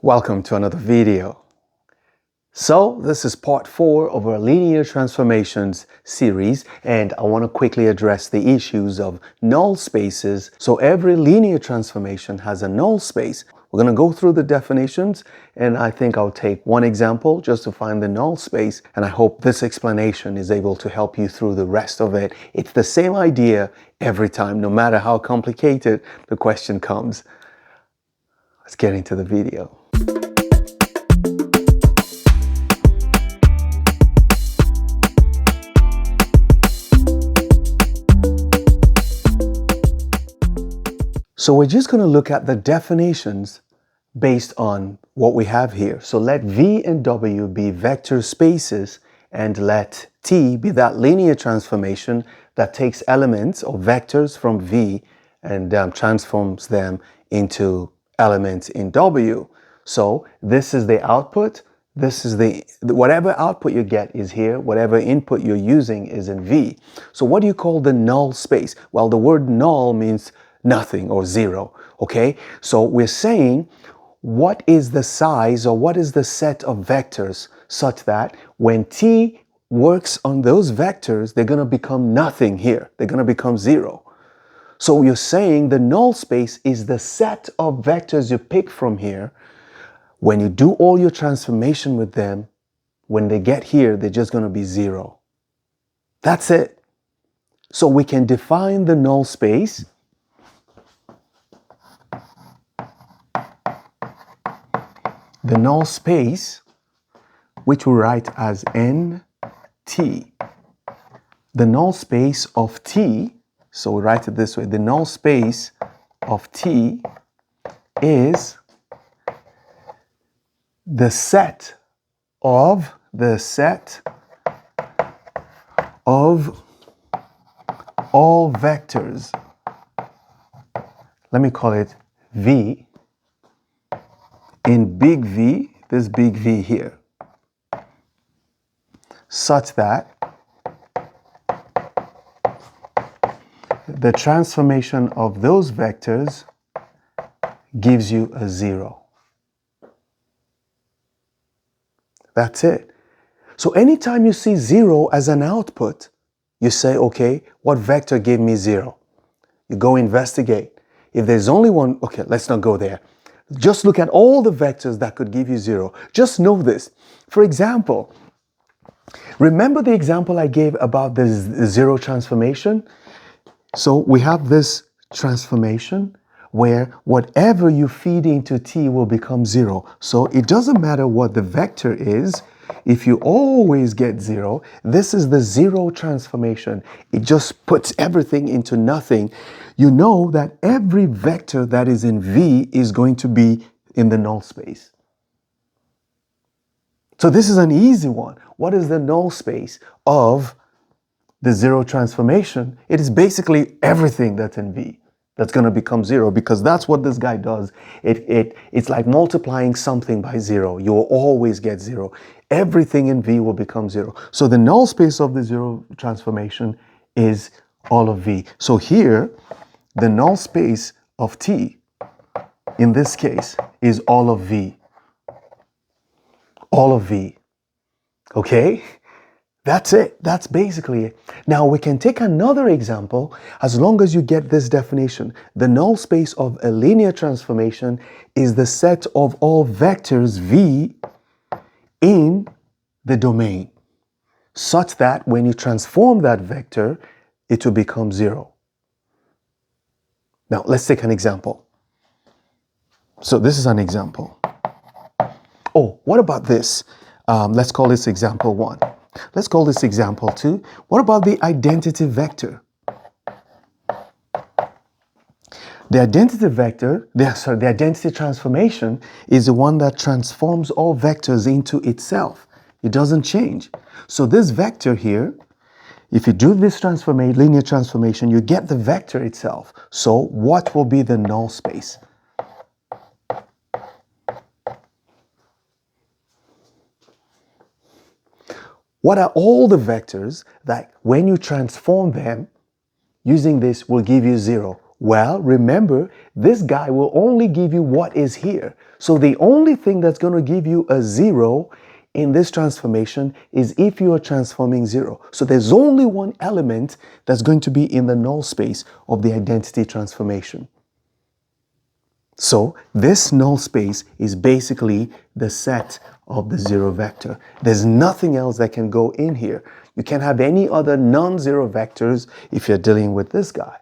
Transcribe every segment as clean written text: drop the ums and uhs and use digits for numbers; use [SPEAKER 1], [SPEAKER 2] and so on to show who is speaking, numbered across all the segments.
[SPEAKER 1] Welcome to another video. So this is part 4 of our linear transformations series, and I want to quickly address the issues of null spaces. So every linear transformation has a null space. We're going to go through the definitions, and I think I'll take one example just to find the null space, and I hope this explanation is able to help you through the rest of it. It's the same idea every time, no matter how complicated the question comes. Let's get into the video. So we're just going to look at the definitions based on what we have here. So let V and W be vector spaces, and let T be that linear transformation that takes elements or vectors from V and transforms them into elements in W. So this is the output. This is whatever output you get is here. Whatever input you're using is in V. So what do you call the null space? Well, the word null means nothing or zero. Okay, so we're saying what is the size or what is the set of vectors such that when T works on those vectors, they're going to become nothing here. They're going to become zero. So you're saying the null space is the set of vectors you pick from here. When you do all your transformation with them, when they get here, they're just going to be zero. That's it. So we can define the null space. The null space, which we write as NT, the null space of T, so we write it this way, the null space of T is the set of all vectors. Let me call it V in big V, this big V here, such that the transformation of those vectors gives you a zero. That's it. So anytime you see zero as an output, you say, okay, what vector gave me zero? You go investigate. If there's only one, okay, let's not go there. Just look at all the vectors that could give you zero. Just know this. For example, remember the example I gave about the zero transformation? So we have this transformation where whatever you feed into T will become zero. So it doesn't matter what the vector is. If you always get zero, this is the zero transformation. It just puts everything into nothing. You know that every vector that is in V is going to be in the null space. So this is an easy one. What is the null space of the zero transformation? It is basically everything that's in V that's going to become zero, because that's what this guy does. It's like multiplying something by zero. You will always get zero. Everything in V will become zero. So the null space of the zero transformation is all of V. So here, the null space of T, in this case, is all of V. All of V. Okay? That's it. That's basically it. Now we can take another example as long as you get this definition. The null space of a linear transformation is the set of all vectors V in the domain, such that when you transform that vector, it will become zero. Now let's take an example. So this is an example. Oh, what about this? Let's call this example 1. Let's call this example 2. What about the identity vector? The identity vector, the identity transformation is the one that transforms all vectors into itself. It doesn't change. So this vector here, if you do this linear transformation, you get the vector itself. So what will be the null space? What are all the vectors that when you transform them, using this will give you zero? Well, remember, this guy will only give you what is here. So the only thing that's going to give you a 0 in this transformation is if you are transforming 0. So there's only one element that's going to be in the null space of the identity transformation. So this null space is basically the set of the 0 vector. There's nothing else that can go in here. You can't have any other non-zero vectors if you're dealing with this guy.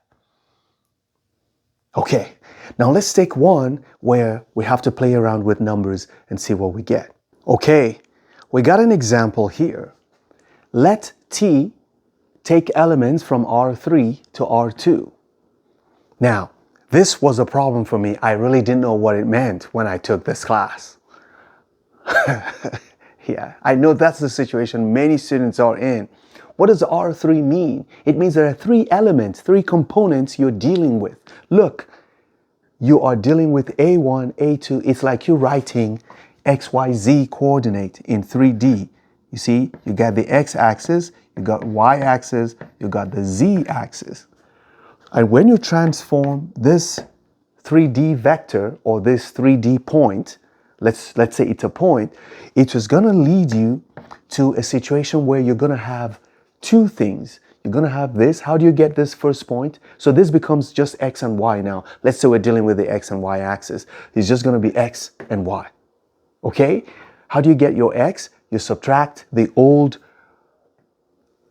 [SPEAKER 1] Okay, now let's take one where we have to play around with numbers and see what we get. Okay, we got an example here. Let T take elements from R3 to R2. Now, this was a problem for me. I really didn't know what it meant when I took this class. Yeah, I know that's the situation many students are in. What does R3 mean? It means there are 3 elements, 3 components you're dealing with. Look, you are dealing with A1, A2. It's like you're writing XYZ coordinate in 3D. You see, you got the x-axis, you got y-axis, you got the z-axis. And when you transform this 3D vector or this 3D point, let's say it's a point, it is going to lead you to a situation where you're going to have 2 things. You're going to have this. How do you get this first point? So this becomes just x and y now. Let's say we're dealing with the x and y axis. It's just going to be x and y. Okay? How do you get your x? You subtract the old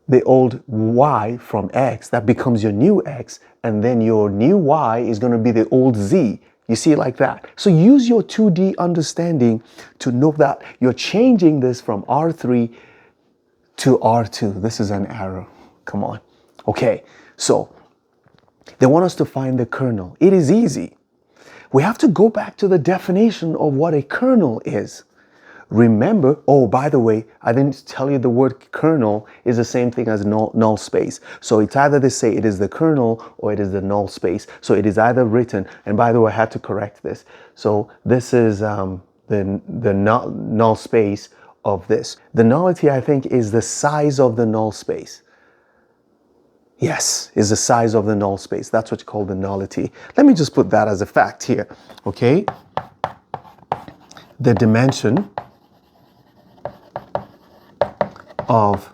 [SPEAKER 1] y from x. That becomes your new x. And then your new y is going to be the old z. You see it like that. So use your 2D understanding to know that you're changing this from R3 to R2. This is an error. Come on. Okay, so they want us to find the kernel. It is easy. We have to go back to the definition of what a kernel is. Remember, oh, by the way, I didn't tell you the word kernel is the same thing as null space. So it's either they say it is the kernel or it is the null space. So it is either written, and by the way, I had to correct this. So this is the null space of this. The nullity, I think, is the size of the null space. Yes, is the size of the null space. That's what you call the nullity. Let me just put that as a fact here, okay? The dimension of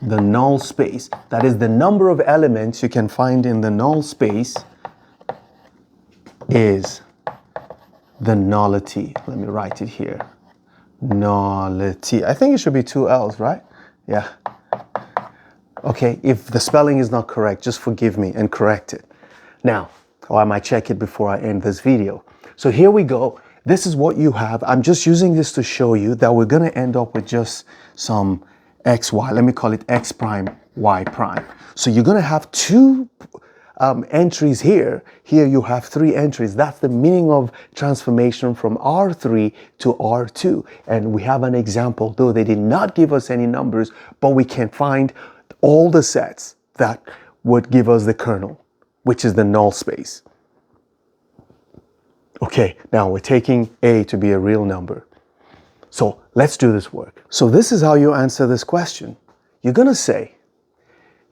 [SPEAKER 1] the null space, that is the number of elements you can find in the null space, is the nullity. Let me write it here. Nullity. I think it should be 2 L's, right? Yeah. Okay, if the spelling is not correct, just forgive me and correct it. Now, or I might check it before I end this video. So here we go. This is what you have. I'm just using this to show you that we're going to end up with just some x, y. Let me call it x prime, y prime. So you're going to have 2 entries here. Here you have 3 entries. That's the meaning of transformation from R3 to R2. And we have an example, though they did not give us any numbers, but we can find all the sets that would give us the kernel, which is the null space. Okay, now we're taking A to be a real number. So let's do this work. So this is how you answer this question. You're going to say,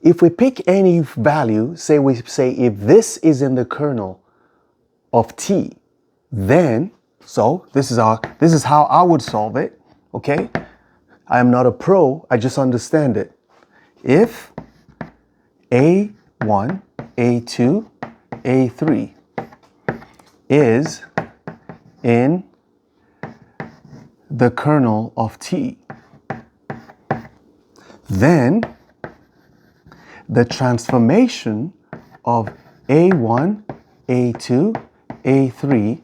[SPEAKER 1] if we pick any value, say if this is in the kernel of T, then, so this is how I would solve it, okay? I am not a pro, I just understand it. If A1, A2, A3 is in the kernel of T, then the transformation of A1, A2, A3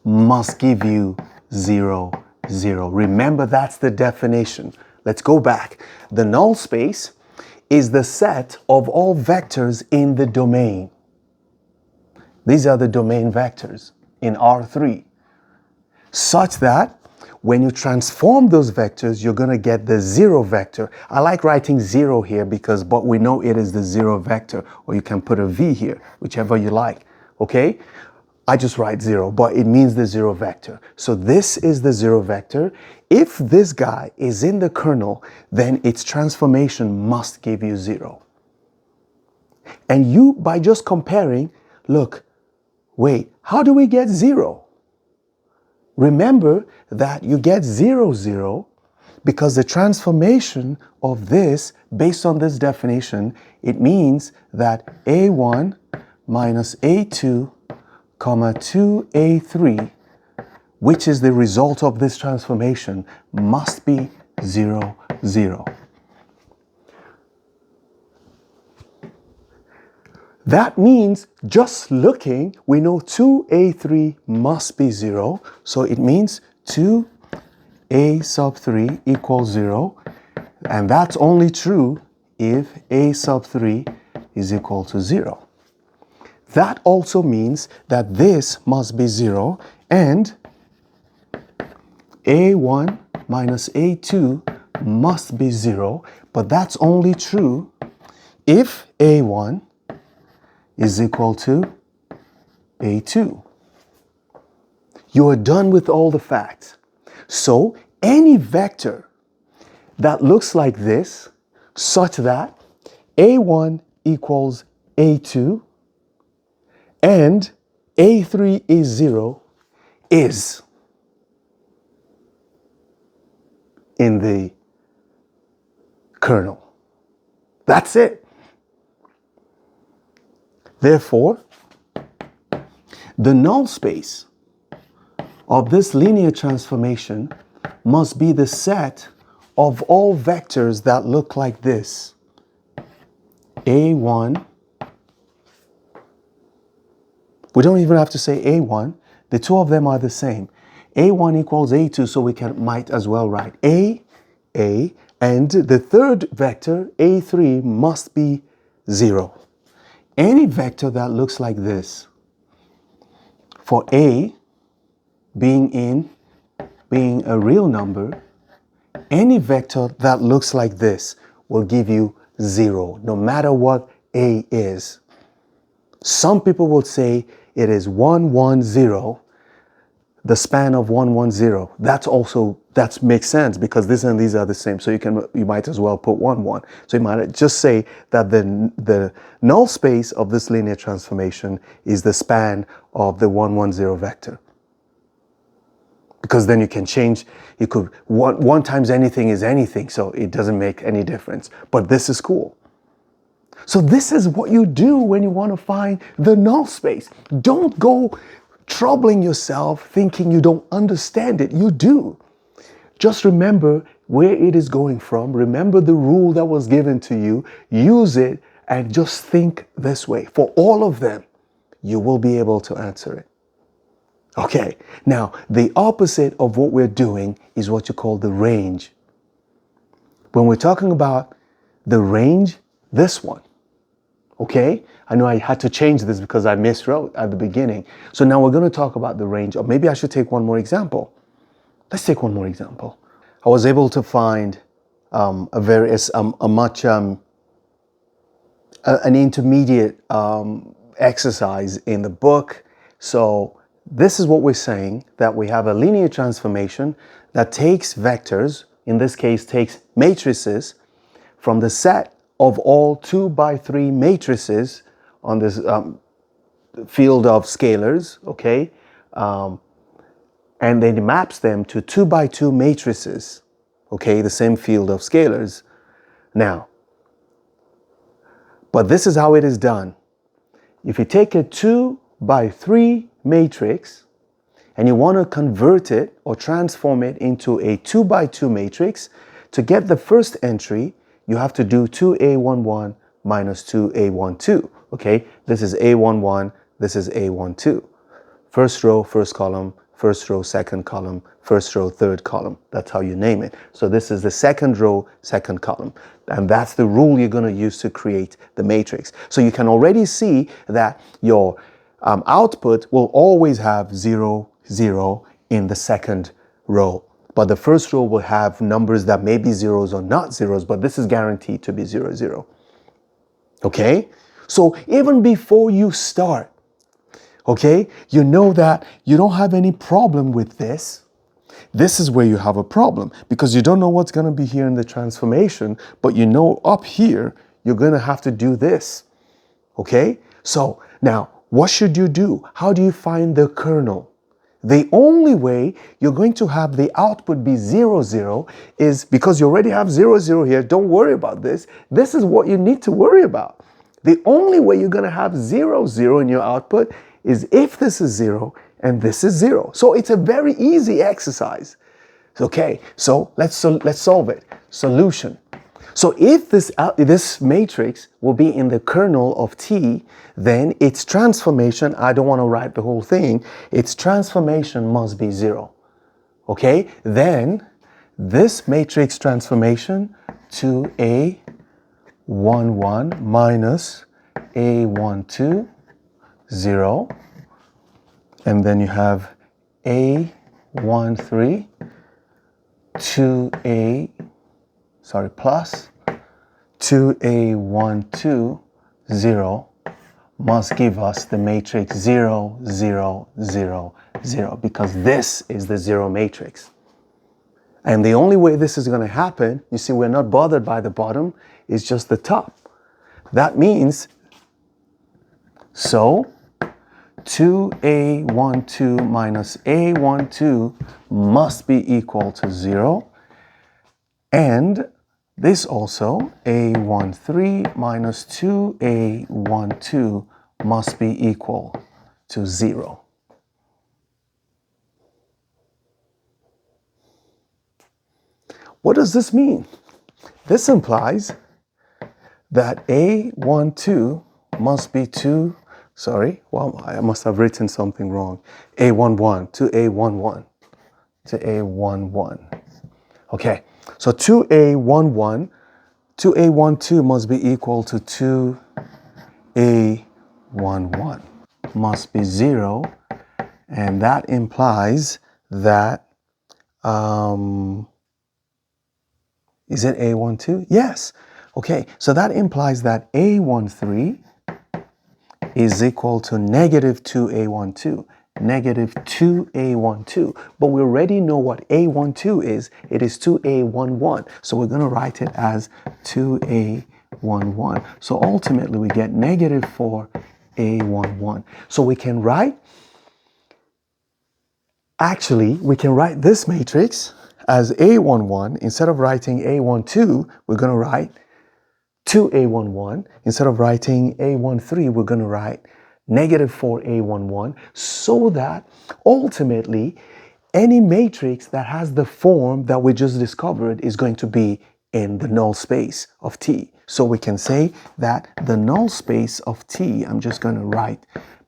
[SPEAKER 1] must give you 0, 0. Remember, that's the definition. Let's go back. The null space is the set of all vectors in the domain. These are the domain vectors in R3, such that when you transform those vectors, you're going to get the 0 vector. I like writing 0 here but we know it is the 0 vector, or you can put a V here, whichever you like, okay? I just write 0, but it means the 0 vector. So this is the 0 vector. If this guy is in the kernel, then its transformation must give you 0. And you, by just comparing, look, wait, how do we get 0? Remember that you get 0, 0 because the transformation of this, based on this definition, it means that A1 minus A2, comma 2A3, which is the result of this transformation, must be 0, 0. That means just looking, we know 2A3 must be 0. So it means 2A sub 3 equals 0. And that's only true if A sub 3 is equal to 0. That also means that this must be 0 and A1 minus A2 must be 0. But that's only true if A1 is equal to A2. You are done with all the facts. So any vector that looks like this, such that A1 equals A2 and A3 is 0, is in the kernel. That's it. Therefore, the null space of this linear transformation must be the set of all vectors that look like this. A1, we don't even have to say A1, the two of them are the same. A1 equals A2, so we might as well write A, and the third vector, A3, must be 0. Any vector that looks like this, for A being a real number, any vector that looks like this will give you 0, no matter what A is. Some people will say it is 1, 1, 0, the span of 1, 1, 0. That makes sense because this and these are the same. So you might as well put 1, 1. So you might just say that the null space of this linear transformation is the span of the 1, 1, 0 vector. Because then you can change, you could, one times anything is anything, so it doesn't make any difference. But this is cool. So this is what you do when you want to find the null space. Don't go troubling yourself thinking you don't understand it. You do. Just remember where it is going from. Remember the rule that was given to you. Use it and just think this way. For all of them, you will be able to answer it. Okay, now the opposite of what we're doing is what you call the range. When we're talking about the range, this one, okay? I know I had to change this because I miswrote at the beginning. So now we're going to talk about the range, or maybe I should take one more example. Let's take one more example. I was able to find an intermediate exercise in the book. So this is what we're saying, that we have a linear transformation that takes vectors, in this case takes matrices, from the set of all 2 by 3 matrices on this field of scalars, okay? And then it maps them to 2 by 2 matrices, okay? The same field of scalars. Now, but this is how it is done. If you take a 2 by 3 matrix and you want to convert it or transform it into a 2 by 2 matrix, to get the first entry, you have to do 2A11 minus 2A12. Okay, this is A11, this is A12. First row, first column, first row, second column, first row, third column. That's how you name it. So this is the second row, second column. And that's the rule you're going to use to create the matrix. So you can already see that your output will always have 0, 0 in the second row. But the first row will have numbers that may be zeros or not zeros, but this is guaranteed to be 0, 0. Okay? So even before you start, okay, you know that you don't have any problem with this. This is where you have a problem because you don't know what's going to be here in the transformation, but you know up here, you're going to have to do this. Okay? So now, what should you do? How do you find the kernel? The only way you're going to have the output be 0, 0 is because you already have 0, 0 here. Don't worry about this. This is what you need to worry about. The only way you're going to have 0, 0 in your output is if this is 0 and this is 0. So it's a very easy exercise. Okay, so let's solve it. Solution. So if this matrix will be in the kernel of T, then its transformation, I don't want to write the whole thing, its transformation must be 0. Okay, then this matrix transformation to A11 minus A12, 0, and then you have A13 to plus 2A12, 0 must give us the matrix 0, 0, 0, 0, because this is the 0 matrix. And the only way this is going to happen, you see, we're not bothered by the bottom, it's just the top. That means, so 2A12 minus A12 must be equal to 0. And this also, A13 minus 2A12 must be equal to 0. What does this mean? This implies that A12 must be I must have written something wrong. A11 to A11 to A11. Okay, so 2A11, 2A12 must be equal to 2A11. Must be 0, and that implies that, is it A12? Yes. Okay, so that implies that A13 is equal to negative 2A12. Negative 2A12. But we already know what A12 is. It is 2A11. So we're going to write it as 2A11. So ultimately we get negative 4A11. So we can write this matrix as A11. Instead of writing A12, we're going to write 2A11. Instead of writing A13, we're going to write negative 4A11, so that ultimately any matrix that has the form that we just discovered is going to be in the null space of T. So we can say that the null space of T, I'm just going to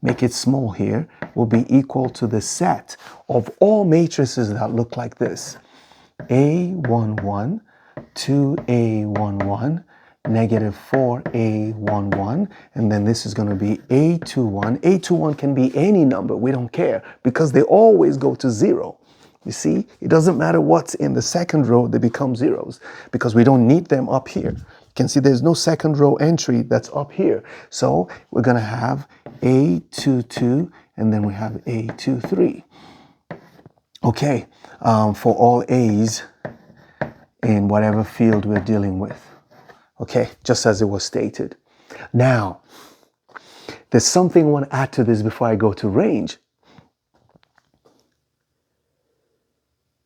[SPEAKER 1] make it small here, will be equal to the set of all matrices that look like this. A11, 2A11, negative 4A11, and then this is going to be A21. A21 can be any number, we don't care, because they always go to 0. You see, it doesn't matter what's in the second row, they become zeros, because we don't need them up here. You can see there's no second row entry that's up here. So we're going to have A22, and then we have A23. Okay, for all A's in whatever field we're dealing with. Okay, just as it was stated. Now, there's something I want to add to this before I go to range.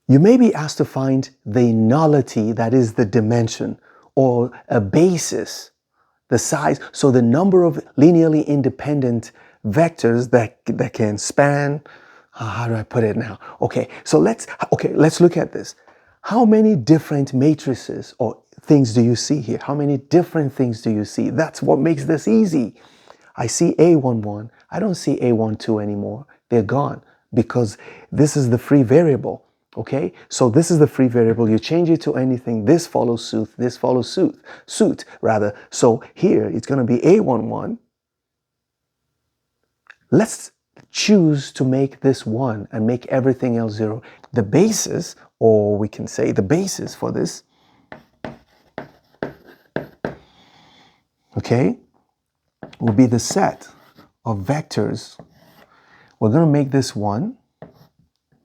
[SPEAKER 1] You may be asked to find the nullity, that is the dimension, or a basis, the size, so the number of linearly independent vectors that can span, how do I put it now? Okay, so let's look at this. How many different matrices or things do you see here? How many different things do you see? That's what makes this easy. I see A11. I don't see A12 anymore. They're gone because this is the free variable. Okay, so this is the free variable. You change it to anything. This follows suit. This follows suit rather. So here it's going to be A11. Let's choose to make this 1 and make everything else 0. The basis, or we can say the basis for this, okay, will be the set of vectors. We're going to make this 1.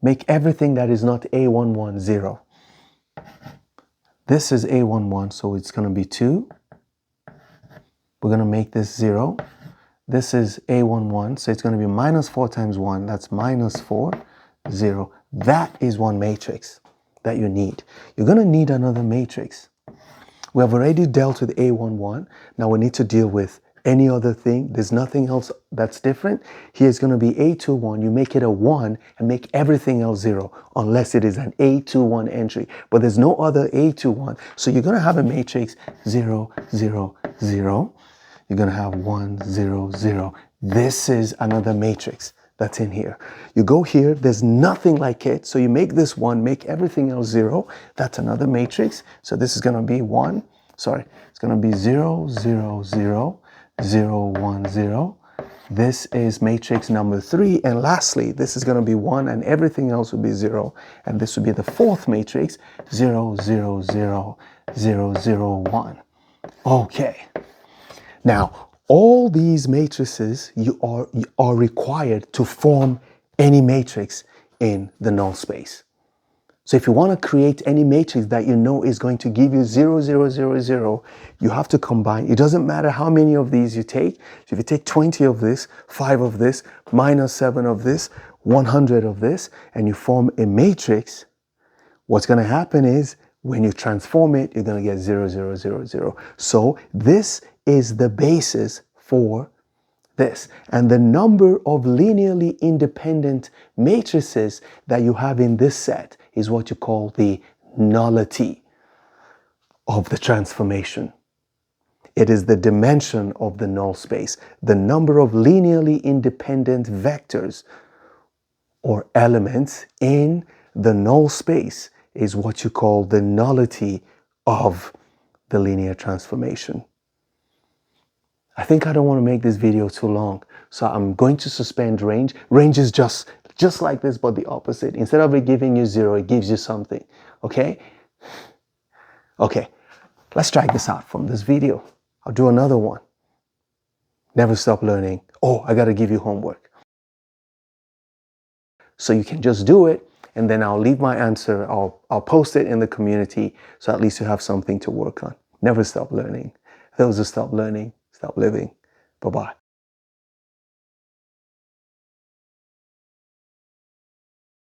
[SPEAKER 1] Make everything that is not A11 0. This is A11, so it's going to be 2. We're going to make this 0. This is A11, so it's going to be minus 4 times 1. That's minus 4, 0. That is one matrix that you need. You're going to need another matrix. We have already dealt with A11. Now we need to deal with any other thing. There's nothing else that's different. Here it's going to be A21. You make it a 1 and make everything else 0, unless it is an A21 entry. But there's no other A21. So you're going to have a matrix 0, 0, 0. You're going to have 1, 0, 0. This is another matrix that's in here. You go here, there's nothing like it. So you make this 1, make everything else 0. That's another matrix. So this is going to be 1. Sorry, it's going to be 0, 0, 0, 0, 1, 0. This is matrix number 3. And lastly, this is going to be 1 and everything else will be 0. And this will be the fourth matrix, 0, 0, 0, 0, 0, 1. Okay. Now, all these matrices you are required to form any matrix in the null space. So if you want to create any matrix that you know is going to give you 0, 0, 0, 0, you have to combine. It doesn't matter how many of these you take. So if you take 20 of this, 5 of this, minus 7 of this, 100 of this, and you form a matrix, what's going to happen is when you transform it, you're going to get 0, 0, 0, 0. So this is the basis for this. And the number of linearly independent matrices that you have in this set is what you call the nullity of the transformation. It is the dimension of the null space. The number of linearly independent vectors or elements in the null space is what you call the nullity of the linear transformation. I think I don't want to make this video too long, so I'm going to suspend range. Range is just like this, but the opposite. Instead of it giving you 0, it gives you something, okay? Okay, let's drag this out from this video. I'll do another one. Never stop learning. Oh, I got to give you homework. So you can just do it, and then I'll leave my answer. I'll post it in the community, so at least you have something to work on. Never stop learning. Those who stop learning, stop living. Bye-bye.